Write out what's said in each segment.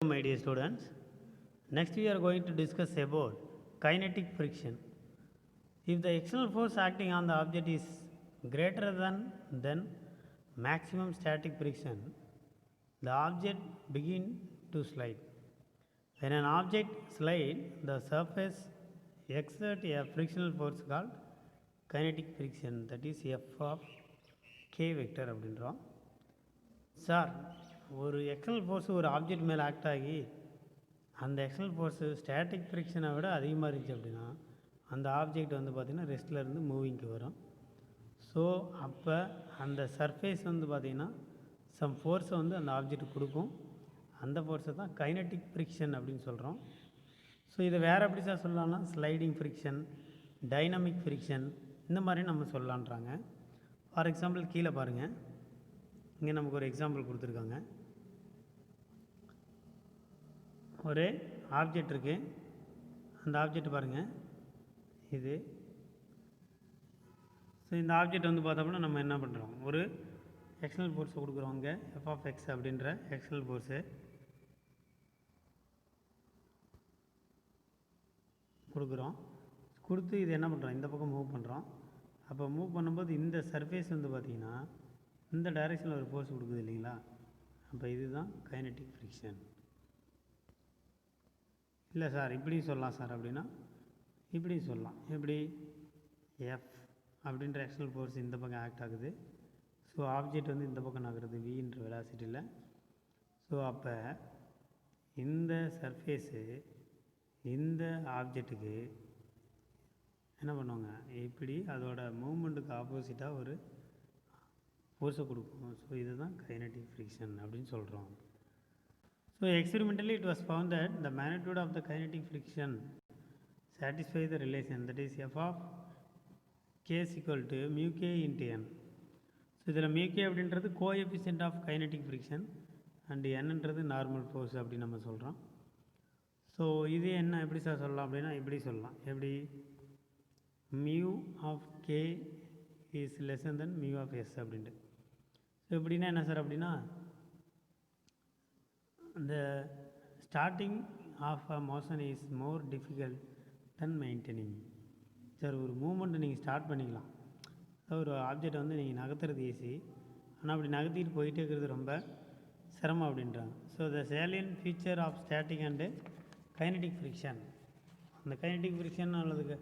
My dear students, next we are going to discuss about kinetic friction. If the external force acting on the object is greater than maximum static friction, the object begin to slide. When an object slides, the surface exerts a frictional force called kinetic friction, that is F of k vector அப்படின்றோம். Sir, ஒரு external force ஒரு object மேலே act ஆகி அந்த external force static ஃப்ரிக்ஷனை விட அதிகமாக இருந்துச்சு அப்படின்னா அந்த ஆப்ஜெக்ட் வந்து பார்த்திங்கன்னா ரெஸ்ட்டில் இருந்து மூவிங்க்கு வரும். ஸோ அப்போ அந்த சர்ஃபேஸ் வந்து பார்த்திங்கன்னா சம் ஃபோர்ஸை வந்து அந்த ஆப்ஜெக்ட் கொடுக்கும். அந்த ஃபோர்ஸை தான் கைனட்டிக் ஃப்ரிக்ஷன் அப்படின்னு சொல்கிறோம். ஸோ இதை வேறு எப்படி சார் சொல்லலாம்னா ஸ்லைடிங் ஃப்ரிக்ஷன், டைனமிக் ஃப்ரிக்ஷன் இந்த மாதிரி நம்ம சொல்லலான்றாங்க. ஃபார் எக்ஸாம்பிள் கீழே பாருங்கள், இங்கே நமக்கு ஒரு எக்ஸாம்பிள் கொடுத்துருக்காங்க. ஒரு ஆப்ஜெக்ட் இருக்குது, அந்த ஆப்ஜெக்ட் பாருங்கள் இது. ஸோ இந்த ஆப்ஜெக்ட் வந்து பார்த்தோம்னா நம்ம என்ன பண்ணுறோம், ஒரு எக்ஸ்டர்னல் ஃபோர்ஸை கொடுக்குறோம். இங்கே எஃப் ஆஃப் எக்ஸ் அப்படின்ற எக்ஸ்டர்னல் ஃபோர்ஸு கொடுக்குறோம். கொடுத்து இது என்ன பண்ணுறோம், இந்த பக்கம் மூவ் பண்ணுறோம். அப்போ மூவ் பண்ணும்போது இந்த சர்ஃபேஸ் வந்து பார்த்திங்கன்னா இந்த டைரெக்ஷனில் ஒரு ஃபோர்ஸ் கொடுக்குது இல்லைங்களா. அப்போ இதுதான் கைனட்டிக் ஃப்ரிக்ஷன். இல்லை சார் இப்படியும் சொல்லலாம் சார் அப்படின்னா இப்படியும் சொல்லலாம். எப்படி எஃப் அப்படின்ற எக்ஸ்டர்னல் ஃபோர்ஸ் இந்த பக்கம் ஆக்ட் ஆகுது. ஸோ ஆப்ஜெக்ட் வந்து இந்த பக்கம் நகருது வின்ற வெலாசிட்டியில். ஸோ அப்போ இந்த சர்ஃபேஸு இந்த ஆப்ஜெக்ட்டுக்கு என்ன பண்ணுவாங்க, இப்படி அதோட மூமெண்ட்டுக்கு ஆப்போசிட்டாக ஒரு ஃபோர்ஸை கொடுக்கும். ஸோ இதுதான் கைனட்டிக் ஃப்ரிக்ஷன் அப்படின்னு சொல்கிறோம். So experimentally it was found that the magnitude of the kinetic friction satisfies the relation, that is f of k is equal to mu k into n. So இதில் mu k அப்படின்றது coefficient of kinetic friction and என்னன்றது normal force அப்படின்னு நம்ம சொல்கிறோம். So இது என்ன எப்படி sir சொல்லலாம் அப்படின்னா இப்படி சொல்லலாம். எப்படி mu of k is less than then mu of s அப்படின்ட்டு. ஸோ இப்படின்னா என்ன சார் அப்படின்னா the starting of a motion is more difficult than maintaining. Sir ஒரு மூமெண்ட்டை நீங்கள் ஸ்டார்ட் பண்ணிக்கலாம், ஒரு ஆப்ஜெக்டை வந்து நீங்கள் நகர்த்துறது ஈஸி, ஆனால் அப்படி நகர்த்திட்டு போயிட்டே இருக்கிறது ரொம்ப சிரமம் அப்படின்றாங்க. So the salient feature of static and kinetic friction, அந்த கைனட்டிக் ஃப்ரிக்ஷன் அல்லது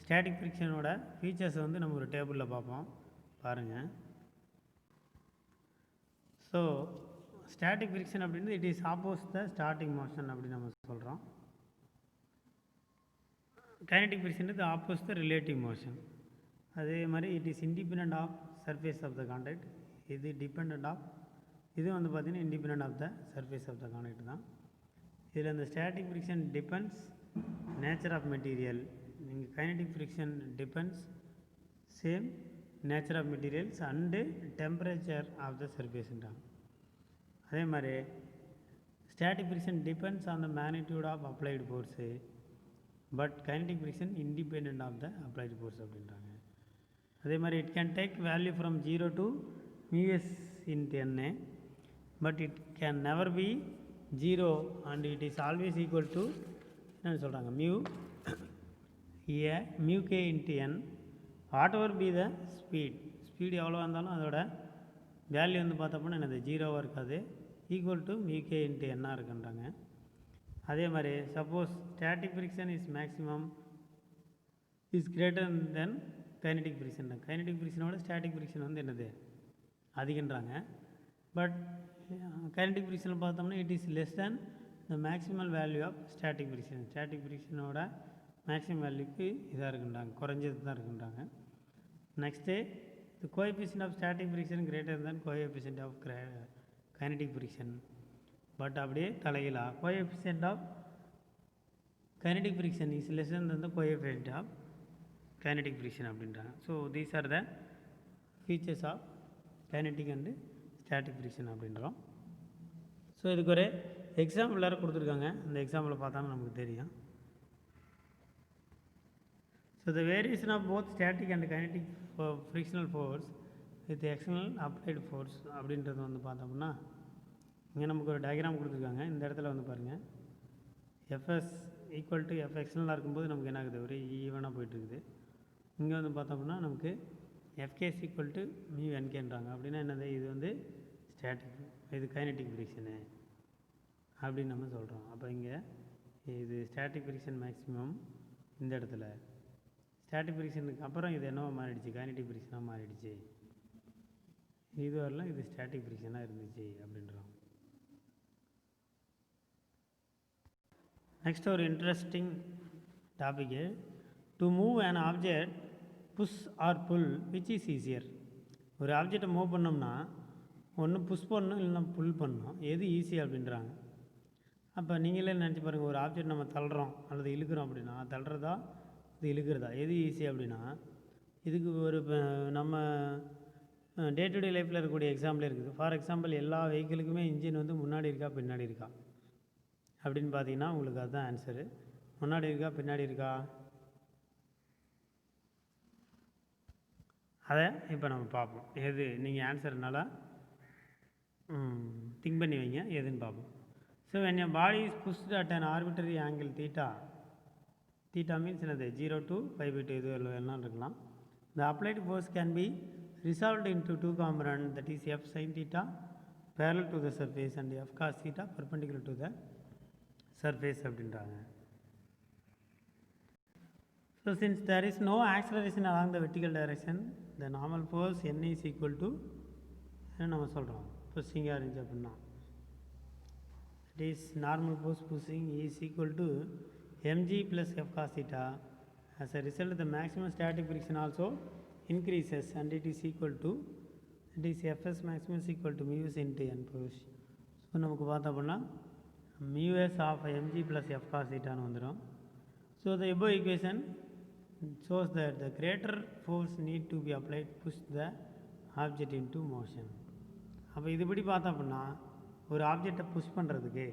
ஸ்டாட்டிக் ஃப்ரிக்ஷனோட ஃபீச்சர்ஸை வந்து நம்ம ஒரு டேபிளில் பார்ப்போம் பாருங்கள். ஸோ ஸ்டாட்டிக் ஃப்ரிக்ஷன் அப்படின்றது it is oppose the starting motion அப்படின்னு நம்ம சொல்கிறோம். கைனட்டிக் ஃப்ரிக்ஷன் இது ஆப்போஸ் த ரிலேட்டிவ் மோஷன். அதே மாதிரி it is independent of surface of the contact, இது டிபெண்ட் ஆஃப், இது வந்து பார்த்திங்கன்னா independent of the surface of the contact தான். இதில் இந்த static friction depends nature of material, நீங்கள் kinetic friction depends same nature of materials and temperature of the சர்ஃபேஸ்ன்றாங்க. அதே மாதிரி static friction depends on the magnitude of applied force, but kinetic friction independent of the applied force அப்படின்றாங்க. அதே மாதிரி it can take value from 0 to μs into n, but it can never be 0 and it is always equal to என்னென்னு சொல்கிறாங்க mu K into N, whatever be the speed எவ்வளோ இருந்தாலும் அதோட value வந்து பார்த்தோம்னா என்னது ஜீரோவாக இருக்காது, equal to mu K into என்னாக இருக்குன்றாங்க. அதே மாதிரி suppose static friction is maximum is greater then kinetic friction, kinetic ஃப்ரிக்ஷனோட ஸ்டாட்டிக் ஃப்ரிக்ஷன் வந்து என்னது அதிகன்றாங்க. பட் கைனட்டிக் ஃப்ரிக்ஷன் பார்த்தோம்னா it is less then the maximal value of static friction, static ஃப்ரிக்ஷனோட மேக்ஸிமம் வேல்யூக்கு இதாக இருக்குன்றாங்க, குறைஞ்சது தான் இருக்குன்றாங்க. Next the coefficient of static friction greater than coefficient of kinetic friction, but அப்படியே தலையிலா coefficient of kinetic friction is less than the coefficient of kinetic friction அப்படின்றாங்க. So these are the features of kinetic and static friction அப்படின்றோம். So இதுக்கு ஒரு example வேறு கொடுத்துருக்காங்க, அந்த எக்ஸாம்பிளை பார்த்தா நமக்கு தெரியும். So the variation of both static and kinetic frictional force with external applied force அப்படின்றது வந்து பார்த்தோம்னா இங்கே நமக்கு ஒரு டயக்ராம் கொடுத்துருக்காங்க. இந்த இடத்துல வந்து பாருங்கள், எஃப்எஸ் ஈக்குவல் டு எஃப் எக்ஸ்டர்னலாக இருக்கும்போது நமக்கு என்ன ஆகுது, ஒரே ஈவனாக போயிட்டுருக்குது. இங்கே வந்து பார்த்தோம் அப்படின்னா நமக்கு எஃப்கேஸ் ஈக்குவல் டு மியூ என்கேன்றாங்க. அப்படின்னா என்னது, இது வந்து ஸ்டாட்டிக், இது கைனட்டிக் ஃப்ரிக்ஷனு அப்படின்னு நம்ம சொல்கிறோம். அப்போ இங்கே இது ஸ்டாட்டிக் ஃப்ரிக்ஷன் மேக்ஸிமம் இந்த இடத்துல, ஸ்டாட்டிக் ஃப்ரிக்ஷனுக்கு அப்புறம் இது என்னவோ மாறிடுச்சு, கைனட்டிக் ஃப்ரிக்ஷனாக மாறிடுச்சு. இது வரலாம் இது ஸ்டாட்டிக் ஃப்ரிக்ஷனாக இருந்துச்சு அப்படின்றோம். நெக்ஸ்ட் ஒரு interesting topic, to move an object push or pull which is easier. ஒரு ஆப்ஜெக்டை மூவ் பண்ணோம்னா ஒன்று புஷ் பண்ணணும் இல்லைன்னா புல் பண்ணணும், எது ஈஸி அப்படின்றாங்க. அப்போ நீங்களே நினச்சி பாருங்கள், ஒரு ஆப்ஜெக்ட் நம்ம தள்ளுறோம் அல்லது இழுக்கிறோம் அப்படின்னா, தள்ளுறதா இது இழுக்கிறதா, எது ஈஸி அப்படின்னா, இதுக்கு ஒரு நம்ம டே டு டே லைஃப்பில் இருக்கக்கூடிய எக்ஸாம்பிள் இருக்குது. ஃபார் எக்ஸாம்பிள், எல்லா வெஹிக்கிளுக்குமே இன்ஜின் வந்து முன்னாடி இருக்கா பின்னாடி இருக்கா அப்படின்னு பார்த்தீங்கன்னா உங்களுக்கு அதுதான் ஆன்சரு. முன்னாடி இருக்கா பின்னாடி இருக்கா, அதை இப்போ நம்ம பார்ப்போம். எது நீங்கள் ஆன்சர்னால திங்க் பண்ணி வைங்க, எதுன்னு பார்ப்போம். So when a body is pushed at an arbitrary angle theta means என்னது 0 to π/2 இது எல்லாம் இருக்கலாம். The applied force can be resolved into two components, that is f sin theta parallel to the surface and f cos theta perpendicular to the surface அப்படின்றாங்க. So since there is no acceleration along the vertical direction, the normal force n is equal to என்ன நம்ம சொல்கிறோம், புஷிங்காக இருந்துச்சு அப்படின்னா, that is normal force pushing is equal to mg plus f cos theta. As a result, the maximum static friction also increases and it is equal to, it is fs maximum is equal to mu s into n push. So நமக்கு பார்த்தோம் அப்படின்னா mu s of mg plus f cos theta வந்துடும். So the above equation shows that the greater force need to be applied to push the object into motion. அப்போ இதுபடி பார்த்தோம் அப்படின்னா ஒரு ஆப்ஜெக்டை push பண்ணுறதுக்கு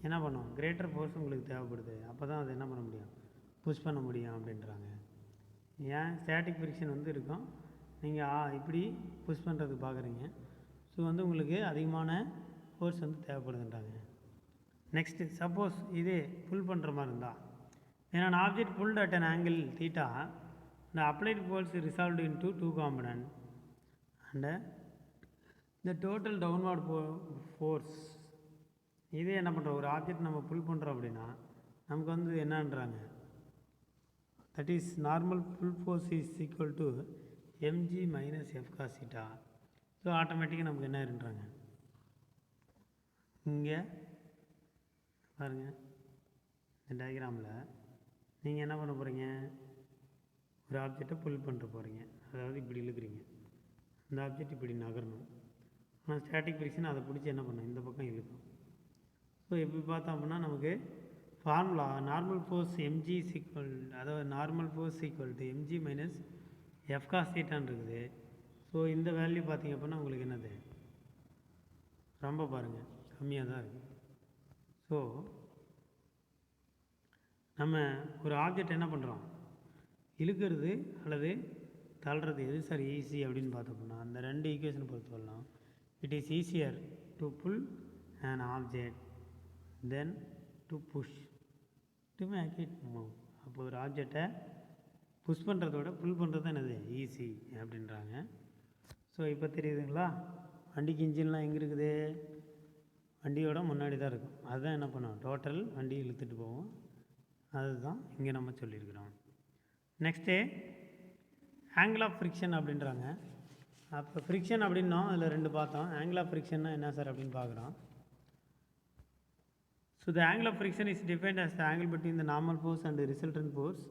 என்ன பண்ணும், கிரேட்டர் ஃபோர்ஸ் உங்களுக்கு தேவைப்படுது. அப்போ தான் அது என்ன பண்ண முடியும், புஷ் பண்ண முடியும் அப்படின்றாங்க. ஏன் ஸ்டாட்டிக் ஃப்ரிக்ஷன் வந்து இருக்கும், நீங்கள் இப்படி புஷ் பண்ணுறதுக்கு பார்க்குறீங்க. ஸோ வந்து உங்களுக்கு அதிகமான ஃபோர்ஸ் வந்து தேவைப்படுதுன்றாங்க. நெக்ஸ்ட்டு, சப்போஸ் இதே புல் பண்ணுற மாதிரி இருந்தால், when an object pulled at an angle theta, the applied force is resolved into two components and the total downward force. இதே என்ன பண்ணுறோம், ஒரு ஆப்ஜெக்ட் நம்ம புல் பண்ணுறோம் அப்படின்னா நமக்கு வந்து என்னன்றாங்க, that is normal pull force is equal to mg minus F cos theta. So ஆட்டோமேட்டிக்காக நமக்கு என்ன இருன்றாங்க, இங்கே பாருங்கள் இந்த டயக்ராமில் நீங்கள் என்ன பண்ண போகிறீங்க, ஒரு ஆப்ஜெக்டை புல் பண்ணுற போகிறீங்க, அதாவது இப்படி இழுக்கிறீங்க, அந்த ஆப்ஜெக்ட் இப்படி நகரணும். ஆனால் ஸ்டாட்டிக் ஃப்ரிக்ஷன் அதை பிடிச்சி என்ன பண்ணணும், இந்த பக்கம் இழுக்கும். ஸோ எப்படி பார்த்தோம் அப்படின்னா நமக்கு formula normal force MG equal, அதாவது normal force equal to MG minus F cos தீட்டான்னு இருக்குது. ஸோ இந்த வேல்யூ பார்த்திங்க அப்படின்னா உங்களுக்கு என்னது, ரொம்ப பாருங்கள் கம்மியாக தான் இருக்குது. ஸோ நம்ம ஒரு ஆப்ஜெக்ட் என்ன பண்ணுறோம், இழுக்கிறது அல்லது தள்ளுறது எது சார் ஈஸி அப்படின்னு பார்த்தோம்னா அந்த ரெண்டு ஈக்குவேஷன் பொறுத்து வரலாம். It is easier to pull an object then to push to make it move. அப்போ ஒரு ஆப்ஜெக்டை புஷ் பண்ணுறதோட புல் பண்ணுறது தான் என்னது ஈஸி அப்படின்றாங்க. ஸோ இப்போ தெரியுதுங்களா, வண்டிக்கு இன்ஜின்லாம் எங்கே இருக்குது, வண்டியோட முன்னாடி தான் இருக்கும். அதுதான் என்ன பண்ணும், டோட்டல் வண்டி இழுத்துட்டு போவோம். அதுதான் இங்கே நம்ம சொல்லியிருக்கிறோம். நெக்ஸ்ட்டு ஆங்கிள் ஆஃப் ஃப்ரிக்ஷன் அப்படின்றாங்க. அப்போ ஃப்ரிக்ஷன் அப்படின்னோம், அதில் ரெண்டு பார்த்தோம். ஆங்கிள் ஆஃப் ஃப்ரிக்ஷன்னா என்ன சார் அப்படின்னு பார்க்குறோம். So the angle of friction is defined as the angle between the normal force and the resultant force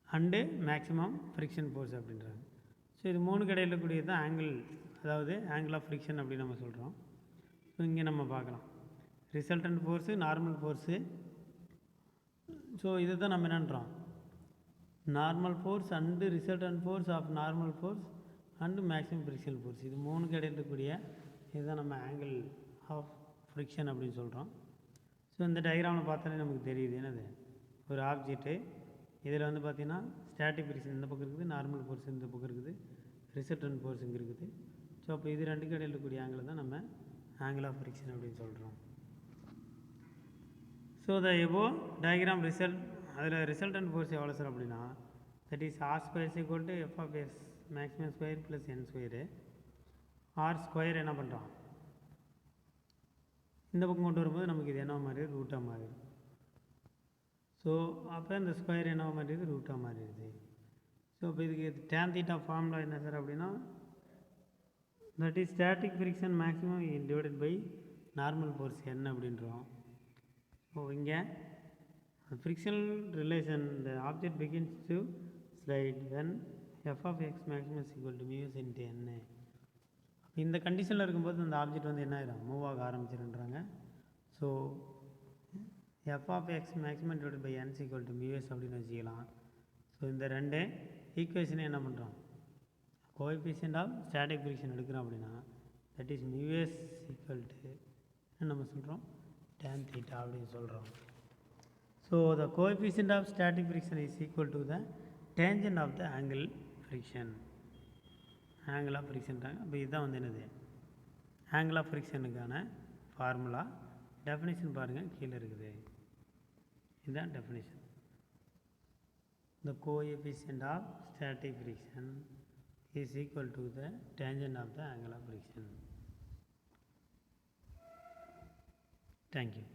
and maximum friction force அப்படின்றாங்க. ஸோ இது மூணு கடையில் கூடியது தான் ஆங்கிள், அதாவது ஆங்கிள் ஆஃப் ஃப்ரிக்ஷன் அப்படின்னு நம்ம சொல்கிறோம். ஸோ இங்கே நம்ம பார்க்கலாம் resultant force, normal force. So இதை தான் நம்ம என்னன்றோம், normal force and resultant force of normal force and maximum friction force. இது மூணு கடையில் இருக்கக்கூடிய இதுதான் நம்ம ஆங்கிள் ஆஃப் ஃப்ரிக்ஷன் அப்படின்னு சொல்கிறோம். ஸோ இந்த டயக்ராமில் பார்த்தாலே நமக்கு தெரியுது என்னது, ஒரு ஆப்ஜெக்ட்டு இதில் வந்து பார்த்திங்கன்னா ஸ்டாட்டிக் ஃப்ரிக்ஷன் இந்த பக்கம் இருக்குது, நார்மல் ஃபோர்ஸ் இந்த பக்கம் இருக்குது, ரிசல்டன்ட் ஃபோர்ஸ் இங்கே இருக்குது. ஸோ அப்போ இது ரெண்டு கடையில் இருக்கக்கூடிய ஆங்கிள் தான் நம்ம ஆங்கிள் ஆஃப் ஃப்ரிக்ஷன் அப்படின்னு சொல்கிறோம். So the above diagram result அதில் ரிசல்டன்ட் ஃபோர்ஸ் எவ்வளோ சார் அப்படின்னா that is R square equal to F of S maximum square plus N square. R square என்ன பண்ணுறோம், இந்த பக்கம் கொண்டு வரும்போது நமக்கு இது என்ன மாறிடுது, ரூட்டாக மாறிடுது. ஸோ அப்போ இந்த ஸ்கொயர் என்ன மாறிடுது, ரூட்டாக மாறிடுது. ஸோ இப்போ இதுக்கு டேன் தீட்டா ஃபார்முலா என்ன சார் அப்படின்னா that is static friction maximum divided by normal force என்ன அப்படின்றோம். ஸோ இங்கே frictional relation the object begins to slide when F of X maximum is equal to mu s into என்ன. இந்த கண்டிஷனில் இருக்கும்போது அந்த ஆப்ஜெக்ட் வந்து என்ன ஆயிரும், மூவ் ஆக ஆரம்பிச்சிருன்றாங்க. So F of X maximum divided by N equal to mu S அப்படின்னு வச்சுக்கலாம். ஸோ இந்த ரெண்டு ஈக்குவேஷனை என்ன பண்ணுறோம், கோஎஃபிஷியன்ட் ஆஃப் ஸ்டாட்டிக் ஃப்ரிக்ஷன் எடுக்கிறோம் அப்படின்னா that is mu S equal to என்ன நம்ம சொல்கிறோம், டேன் தீட்டா அப்படின்னு சொல்கிறோம். So the coefficient of static friction is equal to the tangent of the angle friction. Angle of ஃப்ரிக்ஷன்றாங்க. அப்போ இதுதான் வந்து என்னது ஆங்கிள் ஆஃப் ஃப்ரிக்ஷனுக்கான ஃபார்முலா. டெஃபினேஷன் பாருங்கள் கீழே இருக்குது, இதுதான் definition. The coefficient of static friction is equal to the tangent of the angle of friction. Thank you.